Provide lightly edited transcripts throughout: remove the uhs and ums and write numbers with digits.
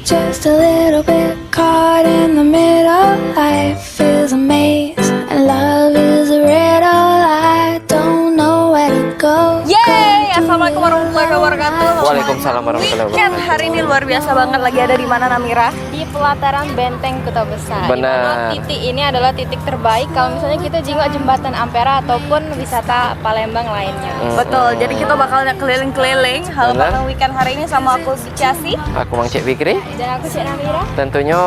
just a little bit caught in the middle. Life is a maze and love is a riddle. I don't know where to go. Yeay, assalamualaikum warahmatullahi wabarakatuh. Waalaikumsalam warahmatullahi Weekend wabarakatuh. hari ini luar biasa banget. Lagi ada di mana, Namira? Di pelataran Benteng Kota Besar. Benar. Di mana titik ini adalah titik terbaik kalau misalnya kita jenguk jembatan Ampera ataupun wisata Palembang lainnya. Betul. Jadi kita bakal keliling-keliling. Halo Benar. Bang Weekend hari ini sama aku Cici. Aku Mang Cik Fikri. Dan aku Cik Namira. Tentunya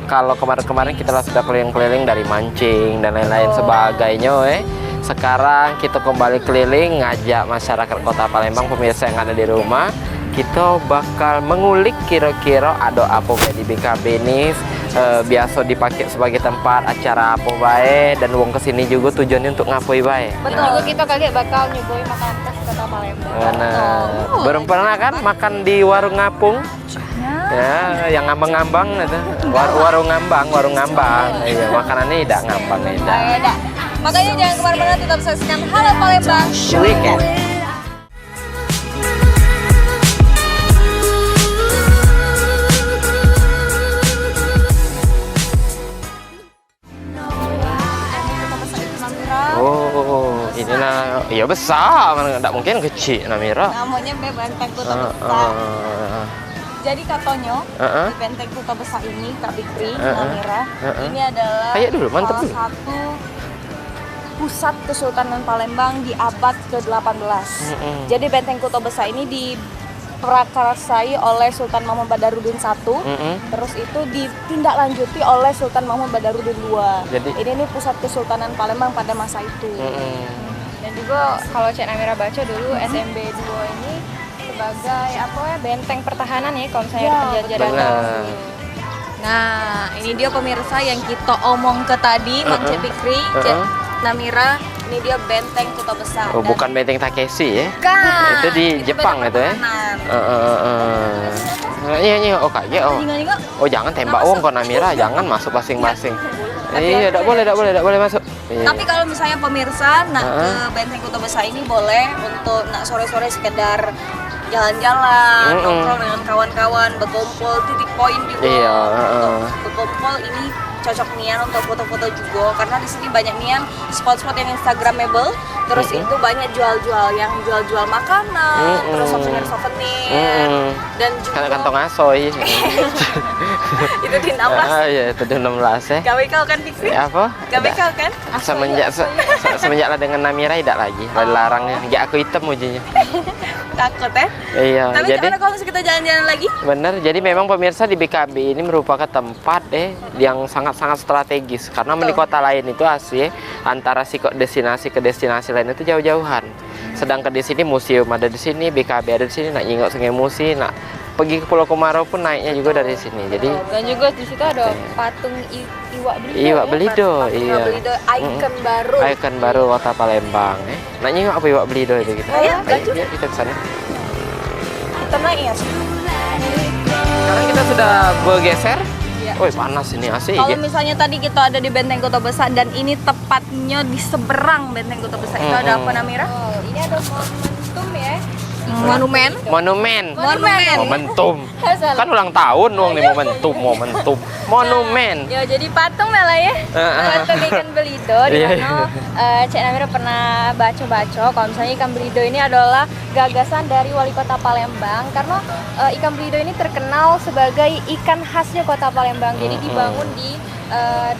kalau kemarin-kemarin kita sudah keliling-keliling dari mancing dan lain-lain sebagainya. Sekarang kita kembali keliling ngajak masyarakat Kota Palembang, pemirsa yang ada di rumah. Kita bakal mengulik kira-kira ada apa bae di BKB ini. Biasa dipakai sebagai tempat acara apa bae, dan uang kesini juga tujuannya untuk ngapoi bae. Betul. Juga kita kaget bakal nyobain makanan khas Kota Palembang. Nah, belum pernah kan makan di warung ngapung? Ya, yang ngambang-ngambang itu. Warung ngambang. Iya, makanannya tidak ngambang Ayo dah. Makanya jangan kemana-mana, tetap saksikan Halo Palembang Weekend. Oh, inilah, iya besar, tidak mungkin kecil Namira. Namanya Benteng Kota Besar. Jadi katanya di Benteng Kota Besar ini, Kak Fikri, Namira, ini adalah Ayo dulu, mantep salah dulu. satu pusat Kesultanan Palembang di abad ke-18. Jadi Benteng Kota Besar ini diprakarsai oleh Sultan Mahmud Badarudin I, terus itu ditindaklanjuti oleh Sultan Mahmud Badarudin II. Jadi Ini pusat Kesultanan Palembang pada masa itu. Dan juga kalau Cik Namira baca dulu SMB 2 ini sebagai apa ya, benteng pertahanan ya kalau misalnya ada penjajahan. benar. Nah, ini dia pemirsa yang kita omong ke tadi, Mang Cik Fikri, Cik Namira, ini dia Benteng Kota Besar. Oh, bukan Benteng Takeshi ya? Bukan. Itu di Jepang itu ya? Iya, oh kaget. Oh jangan tembak kok Namira, jangan masuk masing-masing. Iya, tidak boleh masuk. Iya. Tapi kalau misalnya pemirsa nak ke Benteng Kota Besar ini boleh untuk nak sore-sore sekedar jalan-jalan, nongkrong dengan kawan-kawan, berkumpul, titik poin juga. Iya, Untuk berkumpul ini cocok nian untuk foto-foto juga, karena di sini banyak nian spot-spot yang instagramable. Terus itu banyak jual-jual makanan, terus souvenir, dan juga Kantong asoy. itu di 16. Iya, itu di 16 ya. Gawe kau kan Fikri? Apa? Gawe kau kan? Semenjak lah dengan Namira tidak lagi. Larangnya. Gak aku hitam ujinya. Takut ya? Iya, Tapi jadi kalau misalnya kita jalan-jalan lagi? benar. Jadi memang pemirsa di BKB ini merupakan tempat yang sangat-sangat strategis, karena di kota lain itu asli antara destinasi ke destinasi lain itu jauh-jauhan. Sedangkan di sini museum ada di sini, BKB ada di sini, nak nyingok Sungai Musi, nak pergi ke Pulau Kemarau pun naiknya juga dari sini. Jadi Dan juga di situ ada patung Iwak Belido. Iwak Belido, iya. Belido, ikon baru. Ikon baru Kota Palembang. Nak nyingok apa Iwak Belido itu kita? Ayo, Ayo kita ke sana. Kita naik ya. Sekarang kita sudah bergeser. Woi panas ini asik. Kalau misalnya tadi kita ada di Benteng Kota Besar dan ini tepatnya di seberang Benteng Kota Besar, itu ada apa Namira? Oh, ini ada momentum ya. Monumen. Momentum. Kan ulang tahun dong nih momentum. Monumen. Ya jadi patung lah ya. Patung ikan belido di mana Cik Namira pernah baca-baca kalau misalnya ikan belido ini adalah gagasan dari wali kota Palembang, karena ikan belido ini terkenal sebagai ikan khasnya kota Palembang. Jadi dibangun di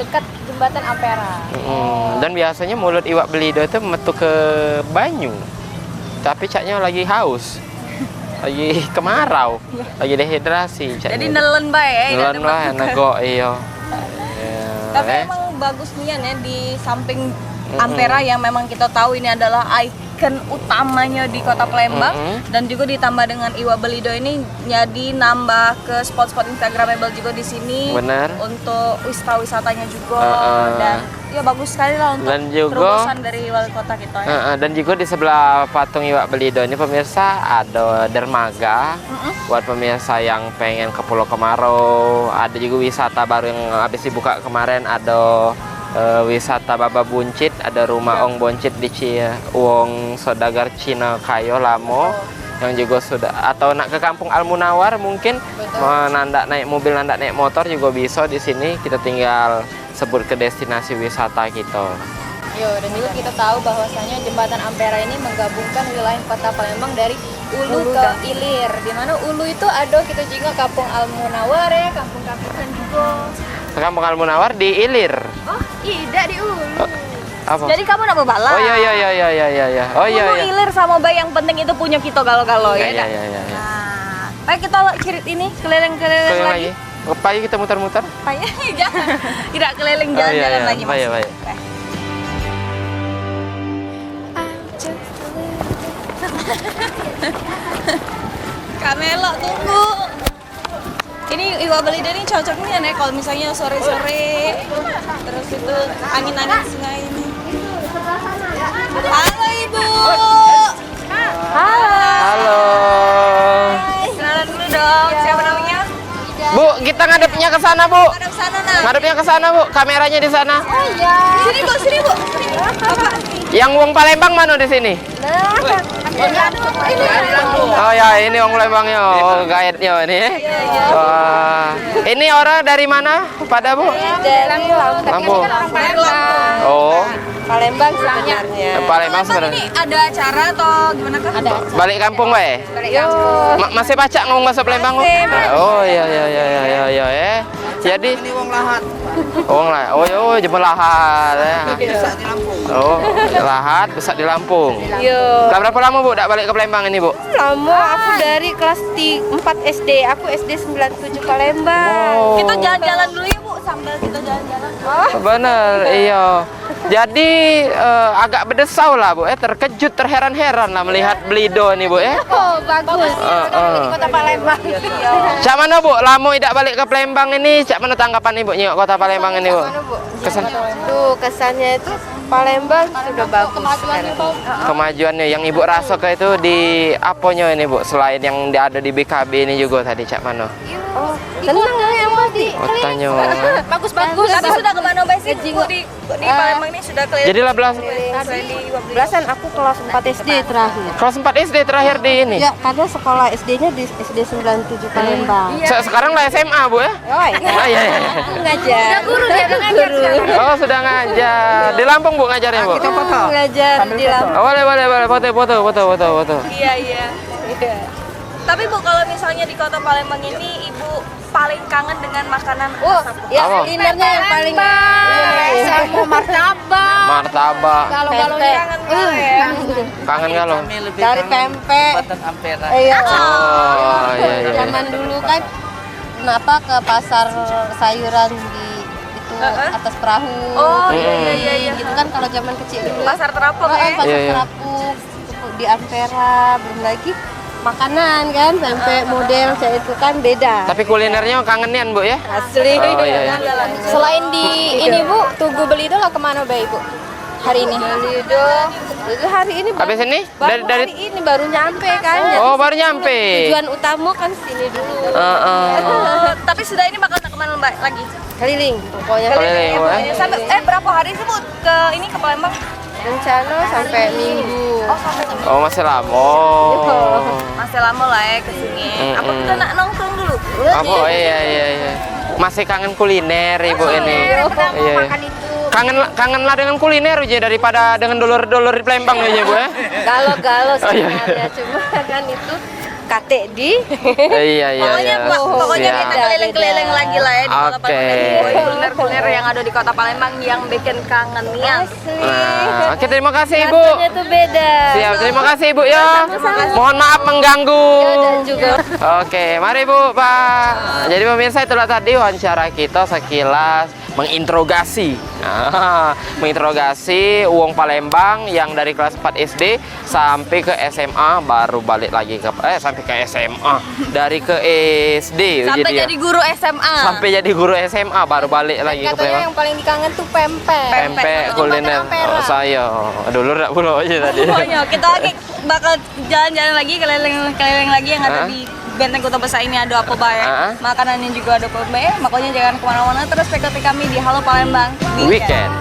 dekat jembatan Ampera. Dan biasanya mulut iwak belido itu metu ke banyu. Tapi caknya lagi haus. Lagi kemarau, lagi dehidrasi. Jadi nelen bae ya. Nelen lah, nego iyo. Tapi emang bagus nian ya di samping Ampera yang memang kita tahu ini adalah ikon utamanya di Kota Palembang, dan juga ditambah dengan Iwak Belido ini jadi nambah ke spot-spot instagramable juga di sini. Benar. Untuk wisata-wisatanya juga dan ya bagus sekali lah untuk dan juga terobosan dari wali kota kita ya. Dan juga di sebelah patung Iwak Belido ini pemirsa ada dermaga buat pemirsa yang pengen ke Pulau Kemarau. Ada juga wisata baru yang habis dibuka kemarin, ada wisata Baba Buncit, ada rumah Ong Boncit di Wong Sodagar Cina Kayo Lamo. yang juga sudah, atau nak ke Kampung Al Munawar mungkin mau naik mobil, naik motor juga bisa di sini. Kita tinggal sebut ke destinasi wisata kita. Yo, dan juga kita tahu bahwasanya jembatan Ampera ini menggabungkan wilayah Kota Palembang dari Ulu ke Ilir. Di mana Ulu itu ada kita juga Kampung Al Munawar ya, kampung-kampungan juga. Kampung Al Munawar di Ilir. Oh, tidak di Ulu. Apa? Jadi kamu nak berbalap. Oh iya. Oh iya. Ulu, Ilir sama Bay yang penting itu punya kita galau-galau ya. Iya. Nah, baik kita cirit ini keliling-keliling lagi. Apa kita muter-muter? Payah, jangan. Tidak keliling jalan-jalan lagi Mas. Baik. I'm just a little Kak Melo tunggu. Ini Iwa Belida ini cocoknya nih kalau misalnya sore-sore terus itu angin-angin sungai ini. Halo Ibu. Halo. Kenalan dulu dong. Siapa namanya? Bu, kita ngadepnya ke sana, Bu. Ada sana nah. Ngadepnya ke sana, Bu. Kameranya di sana. Oh iya. Sini Bu, sini Bu. Bapak. Yang Wong Palembang mana di sini? Oh ya, ini Wong Palembangnya. Oh, guide-nya ini. Wah. Ini orang dari mana pada, Bu? Dari Lampung. Oh, Palembang sebenarnya. Palembang Ini sebenarnya. ada acara atau gimana kah? Ada. Balik kampung, we. Masih pacak ngomong bahasa Palembang, Bu? Oh, iya. Jadi ini Wong Lahat. Wong Lahat. Oh, Jember Lahat ya. Oh, Lahat besar di Lampung. Yo. Lah berapa lama, Bu, dak balik ke Palembang ini, Bu? Lama, aku dari kelas 4 SD, aku SD 97 Palembang. Oh. Kita jalan-jalan dulu ya Bu, sambil kita jalan-jalan. Bener, iya. Jadi agak berdesau lah, Bu. Terkejut, terheran-heran lah melihat Belido nih, Bu ya. Oh, bagus. Di Kota Palembang. Cak mana, Bu? Lama tidak balik ke Palembang ini. Cak mana tanggapan Ibu nyok Kota Palembang ini, Bu? Kesan Tuh, kesannya itu Palembang sudah bagus sekarang. kemajuannya yang Ibu rasa ke itu di apanya ini, Bu? Selain yang ada di BKB ini juga tadi, Cak mana? Oh, senang ya yang di Oh, tanya. Bagus-bagus. Tapi sudah kemana Bay sih Bu di Palembang ini sudah keliling? Jadi lah belasan aku kelas 4 SD terakhir. kelas 4 SD terakhir di ini. Ya, karena sekolah SD-nya di SD 97 Palembang. Sekarang lah SMA, Bu ya? Oh, Ah, iya. aku ngajar. Udah guru dia ngajar sekarang. Oh, sudah ngajar. Di Lampung, Bu, ngajarnya, Bu? Ngajar di Lampung. Oh, boleh. Foto. Iya. Tapi Bu, kalau misalnya di Kota Palembang ini Ibu paling kangen dengan makanan apa? Ya, Apa? kulinernya yang paling sama martabak. Martabak. Kalau Kangen banget ya. Kangen kalau. dari pempek. Iya. Oh, iya. Zaman dulu kan kenapa ke pasar sayuran di itu atas perahu. Oh, iya. Gitu kan kalau zaman kecil dulu. Pasar Terapung ya. Pasar Iya. Terapung di Ampera, belum lagi makanan kan, pempek model kayak itu kan beda. Tapi kulinernya kangenan, Bu ya? Asli. Oh, iya. Selain di ini Bu, Tugu Belido lah kemana Bay Bu? Hari ini? Belido. Itu hari ini Habis ini? baru hari ini baru nyampe kan. Jadi Oh, baru nyampe. tujuan utama kan sini dulu. Tapi sudah ini bakal kemana Mbak lagi? Keliling pokoknya. Keliling, Bu, ya? Sampai berapa hari sih Bu ke ini ke Palembang? Rencana sampai Minggu. Oh, masih lama. Oh. Masih lama lah ya kesini. Apa kita nak nongkrong dulu? Apa? Oh, iya. Masih kangen kuliner, Ibu ini. Iya. Kangen lah dengan kuliner aja daripada dengan dolor-dolor di Palembang aja, Bu ya. Galau-galau Oh, iya. sebenarnya cuma kan itu kate di Iya. Pokoknya Siap. kita keliling-keliling lagi lah ya di Kota Oke. Palembang. Kuliner-kuliner yang ada di Kota Palembang yang bikin kangen ya. Nah, oke, terima kasih, Ibu. rasanya tuh beda. Siap, terima kasih, Ibu ya. Mohon maaf mengganggu. Dan juga Oke, mari Bu, Pak. Jadi pemirsa, itulah tadi wawancara kita sekilas menginterogasi Wong Palembang yang dari kelas 4 SD sampai ke SMA, baru balik lagi ke sampai ke SMA, dari ke SD Sampai dia. jadi guru SMA. Sampai jadi guru SMA baru balik lagi ke katanya Palembang. yang paling dikangen tuh pempek. Pempek kuliner. Oh, saya dulu enggak pulau aja tadi. Pokoknya kita lagi bakal jalan-jalan lagi, keliling lagi yang ada di Benteng Kota Besar ini ada apa banyak. Makanannya juga ada apa banyak. Makanya jangan kemana-mana, terus ikuti kami di Halo Palembang Weekend.